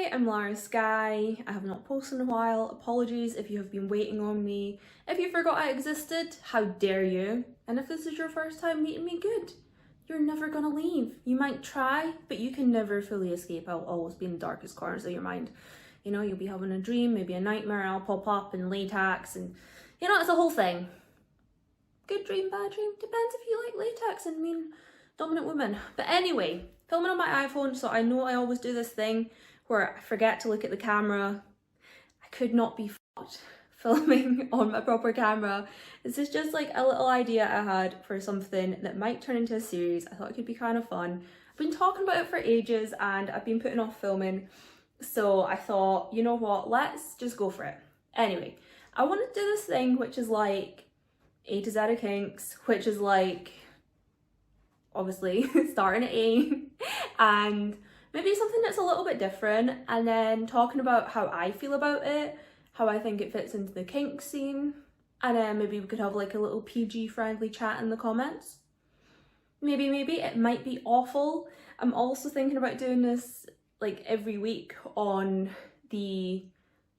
Hi, I'm Lara Sky. I have not posted in a while. Apologies if you have been waiting on me. If you forgot I existed, how dare you? And if this is your first time meeting me, good. You're never gonna leave. You might try, but you can never fully escape. I'll always be in the darkest corners of your mind. You know, you'll be having a dream, maybe a nightmare, and I'll pop up in latex and, you know, it's a whole thing. Good dream, bad dream, depends if you like latex and mean dominant women. But anyway, filming on my iPhone, so I know I always do this thing where I forget to look at the camera. I could not be fucked filming on my proper camera. This is just like a little idea I had for something that might turn into a series. I thought it could be kind of fun. I've been talking about it for ages and I've been putting off filming. So I thought, you know what, let's just go for it. Anyway, I want to do this thing which is like A to Z of kinks, which is like obviously starting at A and maybe something that's a little bit different, and then talking about how I feel about it, how I think it fits into the kink scene, and then maybe we could have like a little PG friendly chat in the comments. Maybe it might be awful. I'm also thinking about doing this like every week on the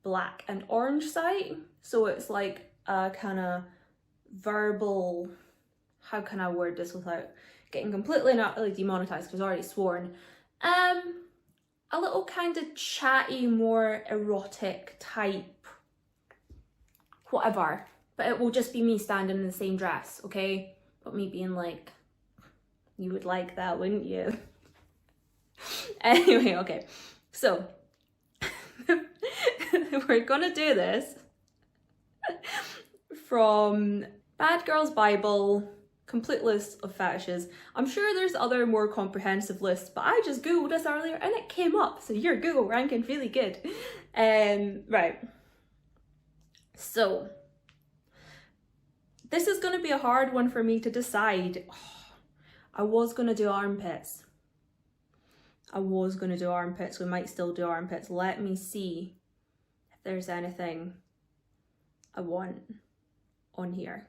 black and orange site, so it's like a kind of verbal, how can I word this without getting completely and utterly demonetized because I've already sworn, a little kind of chatty, more erotic type whatever, but it will just be me standing in the same dress, okay? But me being like, you would like that, wouldn't you? Anyway, okay, so we're gonna do this from Bad Girl's Bible, complete list of fetishes. I'm sure there's other more comprehensive lists, but I just googled this earlier and it came up, so your Google ranking really good. Right, so this is going to be a hard one for me to decide. I was going to do armpits. We might still do armpits. Let me see if there's anything I want on here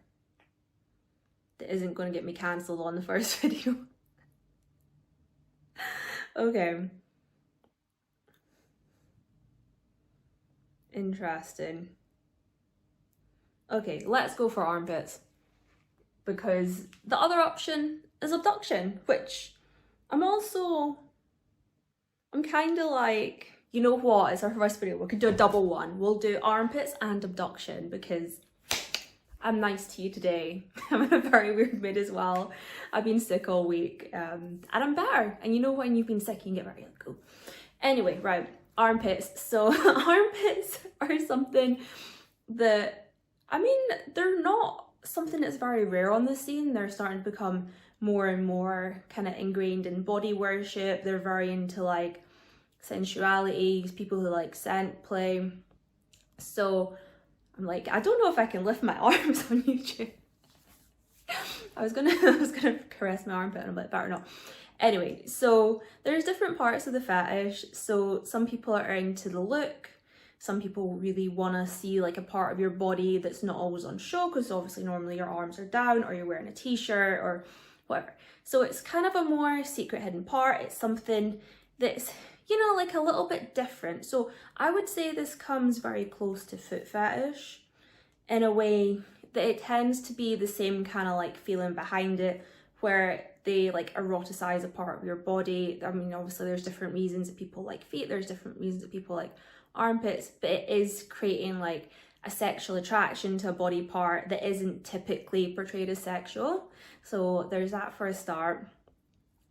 that isn't going to get me cancelled on the first video. Okay. Interesting. Okay, let's go for armpits. Because the other option is abduction, which I'm kind of like, you know what, it's our first video, we could do a double one. We'll do armpits and abduction because I'm nice to you today. I'm in a very weird mood as well. I've been sick all week and I'm better. And you know when you've been sick, you can get very cool. Anyway, right, armpits. So armpits are something that, I mean, they're not something that's very rare on the scene. They're starting to become more and more kind of ingrained in body worship. They're very into like sensuality, people who like scent play. So I'm like, I don't know if I can lift my arms on YouTube. I was gonna caress my armpit and I'm like, better not. Anyway, so there's different parts of the fetish. So some people are into the look. Some people really want to see like a part of your body that's not always on show, because obviously normally your arms are down or you're wearing a t-shirt or whatever. So it's kind of a more secret hidden part. It's something that's, you know, like a little bit different. So I would say this comes very close to foot fetish in a way that it tends to be the same kind of like feeling behind it, where they like eroticize a part of your body. I mean, obviously there's different reasons that people like feet, there's different reasons that people like armpits, but it is creating like a sexual attraction to a body part that isn't typically portrayed as sexual. So there's that for a start.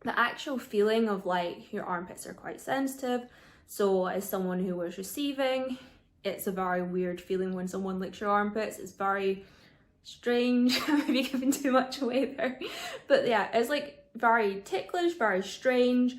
The actual feeling of like your armpits are quite sensitive. So as someone who was receiving, it's a very weird feeling when someone licks your armpits. It's very strange. I may be giving too much away there. But yeah, it's like very ticklish, very strange.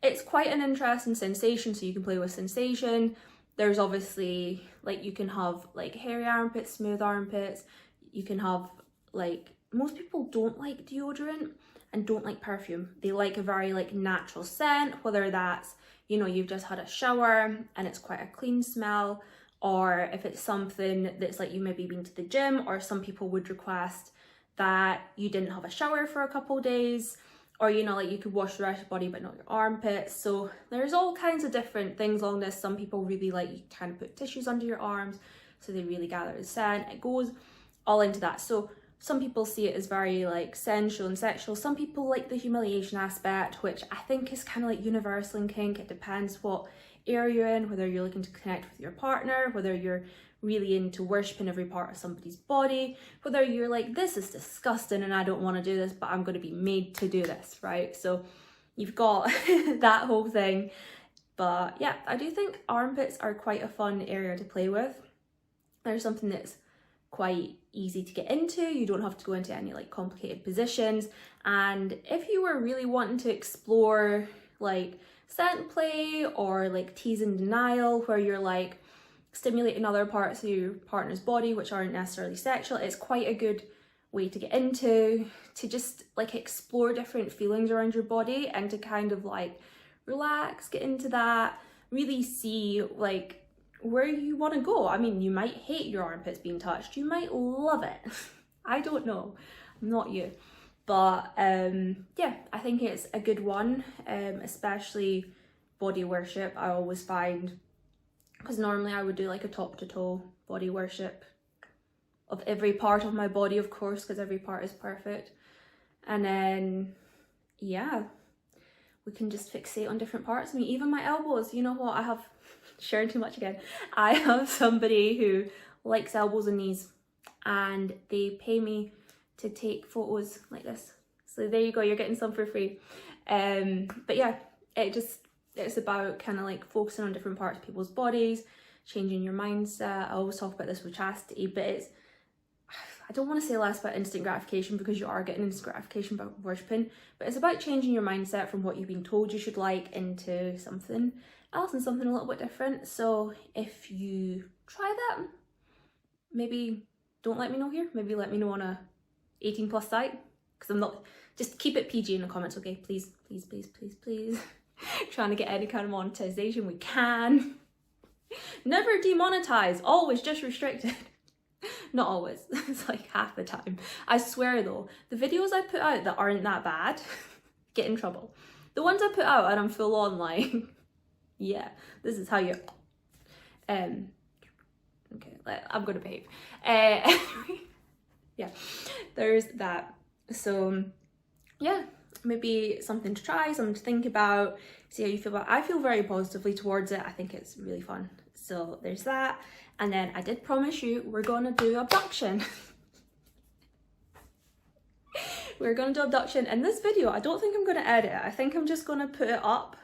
It's quite an interesting sensation, so you can play with sensation. There's obviously like, you can have like hairy armpits, smooth armpits. You can have like, most people don't like deodorant and don't like perfume. They like a very like natural scent, whether that's, you know, you've just had a shower and it's quite a clean smell, or if it's something that's like you maybe been to the gym, or some people would request that you didn't have a shower for a couple of days, or you know, like you could wash the rest of your body but not your armpits. So there's all kinds of different things along this. Some people really like you kind of put tissues under your arms so they really gather the scent. It goes all into that. So some people see it as very like sensual and sexual. Some people like the humiliation aspect, which I think is kind of like universal in kink. It depends what area you're in, whether you're looking to connect with your partner, whether you're really into worshipping every part of somebody's body, whether you're like, this is disgusting and I don't want to do this, but I'm going to be made to do this, right? So you've got that whole thing. But yeah, I do think armpits are quite a fun area to play with. There's something that's quite easy to get into. You don't have to go into any like complicated positions. And if you were really wanting to explore like scent play or like tease and denial, where you're like stimulating other parts of your partner's body which aren't necessarily sexual, it's quite a good way to get into, to just like explore different feelings around your body and to kind of like relax, get into that, really see like where you want to go. I mean, you might hate your armpits being touched, you might love it. I don't know, I'm not you. But yeah, I think it's a good one, especially body worship. I always find, because normally I would do like a top to toe body worship of every part of my body, of course, because every part is perfect. And then, yeah, we can just fixate on different parts of me, even my elbows. You know what, I have, sharing too much again, I have somebody who likes elbows and knees and they pay me to take photos like this. So there you go, you're getting some for free. But yeah, it's about kind of like focusing on different parts of people's bodies, changing your mindset. I always talk about this with chastity, but it's, I don't want to say less about instant gratification because you are getting instant gratification by worshipping, but it's about changing your mindset from what you've been told you should like into something else and something a little bit different. So if you try that, maybe don't let me know here, maybe let me know on a 18+ site, because I'm not, just keep it PG in the comments, okay? Please, please, please, please, please. Trying to get any kind of monetization we can. Never demonetize, always just restricted. Not always, it's like half the time. I swear though, the videos I put out that aren't that bad get in trouble. The ones I put out and I'm full on like, yeah, this is how you, okay, I'm gonna behave. Anyway, yeah, there's that. So yeah, maybe something to try, something to think about, see how you feel about it. I feel very positively towards it. I think it's really fun. So there's that. And then I did promise you we're gonna do abduction. We're gonna do abduction. And this video, I don't think I'm gonna edit it. I think I'm just gonna put it up.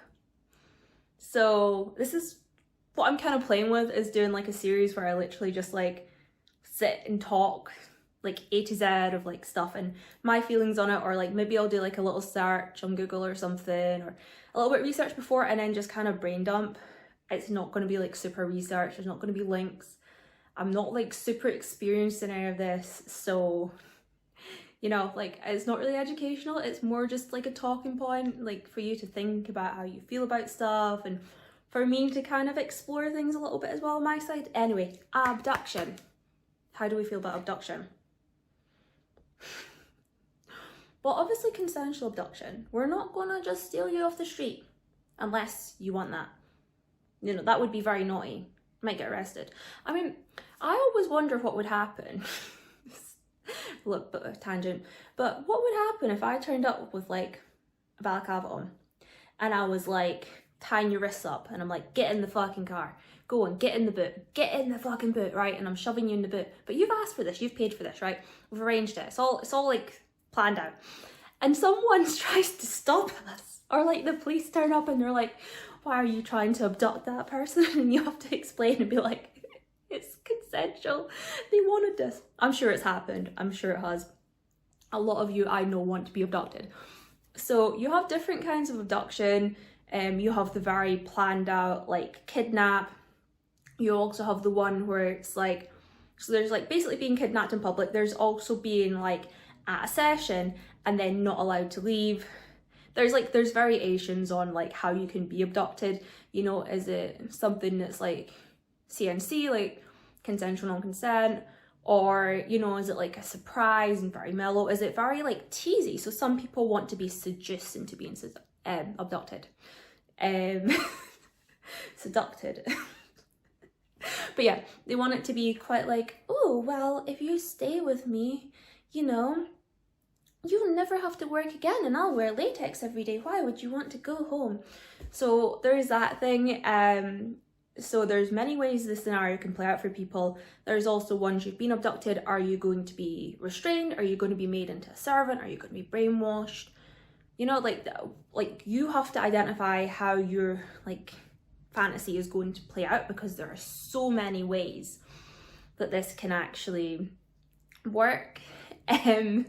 So this is what I'm kind of playing with, is doing like a series where I literally just like sit and talk like A to Z of like stuff and my feelings on it, or like maybe I'll do like a little search on Google or something, or a little bit of research before and then just kind of brain dump. It's not going to be like super research, there's not going to be links. I'm not like super experienced in any of this, so you know, like it's not really educational, it's more just like a talking point, like for you to think about how you feel about stuff and for me to kind of explore things a little bit as well on my side. Anyway, abduction. How do we feel about abduction? Well, obviously consensual abduction. We're not gonna just steal you off the street unless you want that. You know, that would be very naughty. Might get arrested. I mean, I always wonder what would happen. Look, bit of a tangent. But what would happen if I turned up with like a balaclava on and I was like tying your wrists up and I'm like, get in the fucking car. Go on, get in the boot. Get in the fucking boot, right? And I'm shoving you in the boot. But you've asked for this, you've paid for this, right? We've arranged it. It's all like planned out. And someone tries to stop us. Or like the police turn up and they're like, why are you trying to abduct that person? And you have to explain and be like, it's consensual. They wanted this. I'm sure it's happened. I'm sure it has. A lot of you I know want to be abducted. So you have different kinds of abduction. You have the very planned out like kidnap. You also have the one where it's like, so there's like basically being kidnapped in public. There's also being like at a session and then not allowed to leave. There's variations on like how you can be abducted. You know, is it something that's like CNC, like consensual non-consent, Or, you know, is it like a surprise and very mellow? Is it very like teasy? So some people want to be seduced into being abducted. Seducted. But yeah, they want it to be quite like, oh, well, if you stay with me, you know, you'll never have to work again and I'll wear latex every day. Why would you want to go home? So there's that thing. So there's many ways this scenario can play out for people. There's also once you've been abducted, are you going to be restrained? Are you going to be made into a servant? Are you going to be brainwashed? You know, like you have to identify how your like fantasy is going to play out, because there are so many ways that this can actually work. It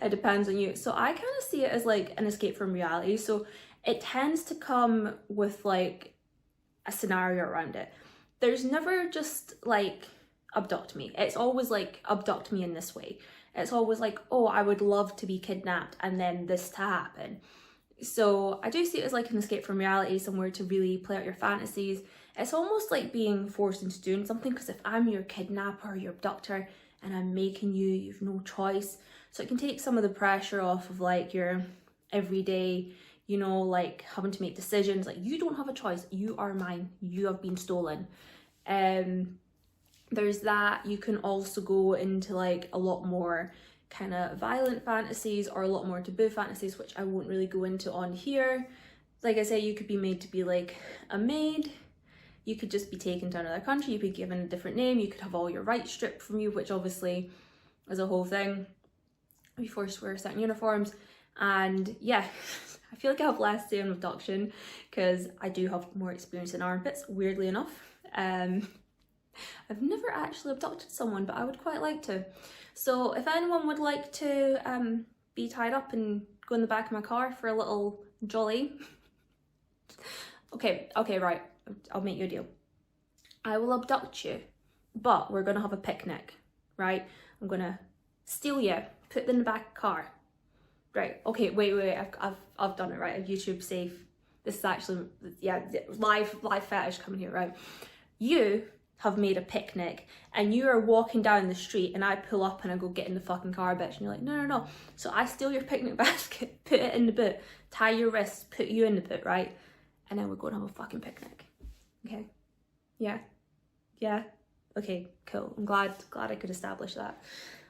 depends on you. So I kind of see it as like an escape from reality. So it tends to come with like a scenario around it. There's never just like abduct me. It's always like abduct me in this way. It's always like, oh, I would love to be kidnapped and then this to happen. So I do see it as like an escape from reality, somewhere to really play out your fantasies. It's almost like being forced into doing something, because if I'm your kidnapper or your abductor and I'm making you, you've no choice. So it can take some of the pressure off of like your everyday, you know, like having to make decisions. Like, you don't have a choice. You are mine. You have been stolen. There's that. You can also go into like a lot more kind of violent fantasies, or a lot more taboo fantasies, which I won't really go into on here. Like I say, you could be made to be like a maid. You could just be taken to another country. You'd be given a different name. You could have all your rights stripped from you, which obviously is a whole thing. Be forced to wear certain uniforms. And yeah, I feel like I have less say on abduction because I do have more experience in armpits, weirdly enough. I've never actually abducted someone, but I would quite like to. So if anyone would like to be tied up and go in the back of my car for a little jolly. Okay, right, I'll make you a deal. I will abduct you, but we're gonna have a picnic, right? I'm gonna steal you, put it in the back of the car. Right, okay, wait, I've done it, right? YouTube safe. This is actually, yeah, live fetish coming here, right? You have made a picnic and you are walking down the street and I pull up and I go, get in the fucking car, bitch. And you're like, no. So I steal your picnic basket, put it in the boot, tie your wrists, put you in the boot, right? And then we're going to have a fucking picnic. Okay? Yeah? Okay, cool. I'm glad I could establish that.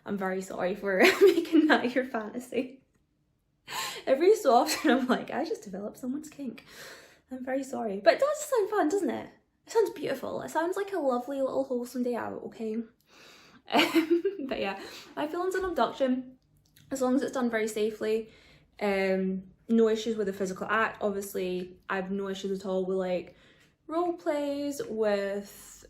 I'm very sorry for making that your fantasy. Every so often I'm like, I just developed someone's kink. I'm very sorry. But it does sound fun, doesn't it? It sounds beautiful. It sounds like a lovely little wholesome day out, okay? But yeah, my feelings on abduction, as long as it's done very safely, no issues with the physical act. Obviously, I have no issues at all with like role plays, with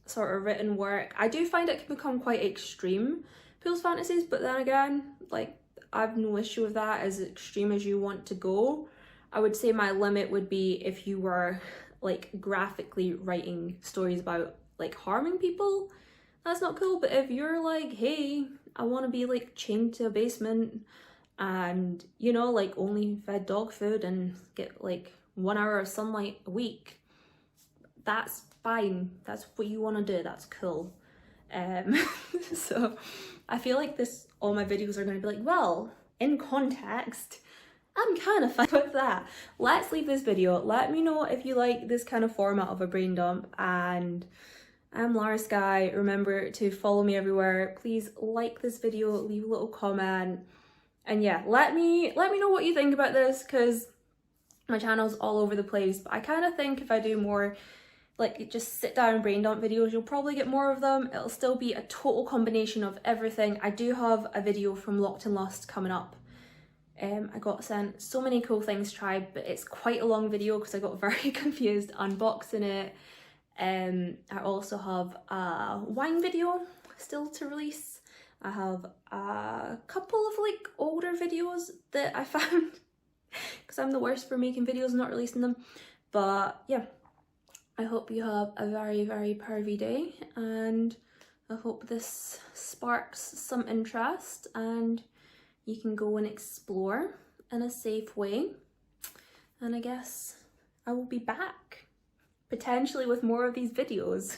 sort of written work. I do find it can become quite extreme, people's fantasies, but then again, like, I have no issue with that, as extreme as you want to go. I would say my limit would be if you were like graphically writing stories about like harming people. That's not cool. But if you're like, hey, I want to be like chained to a basement and, you know, like only fed dog food and get like 1 hour of sunlight a week, that's fine. That's what you want to do. That's cool. So I feel like all my videos are going to be like, well, in context, I'm kind of fine with that. Let's leave this video. Let me know if you like this kind of format of a brain dump. And I'm Lara Sky. Remember to follow me everywhere. Please like this video, leave a little comment. And yeah, let me know what you think about this, because my channel's all over the place. But I kind of think if I do more like just sit down brain dump videos, you'll probably get more of them. It'll still be a total combination of everything. I do have a video from Locked and Lost coming up. I got sent so many cool things tried, but it's quite a long video because I got very confused unboxing it. I also have a wine video still to release. I have a couple of like older videos that I found because I'm the worst for making videos and not releasing them. But yeah, I hope you have a very, very pervy day, and I hope this sparks some interest and you can go and explore in a safe way. And I guess I will be back, potentially with more of these videos.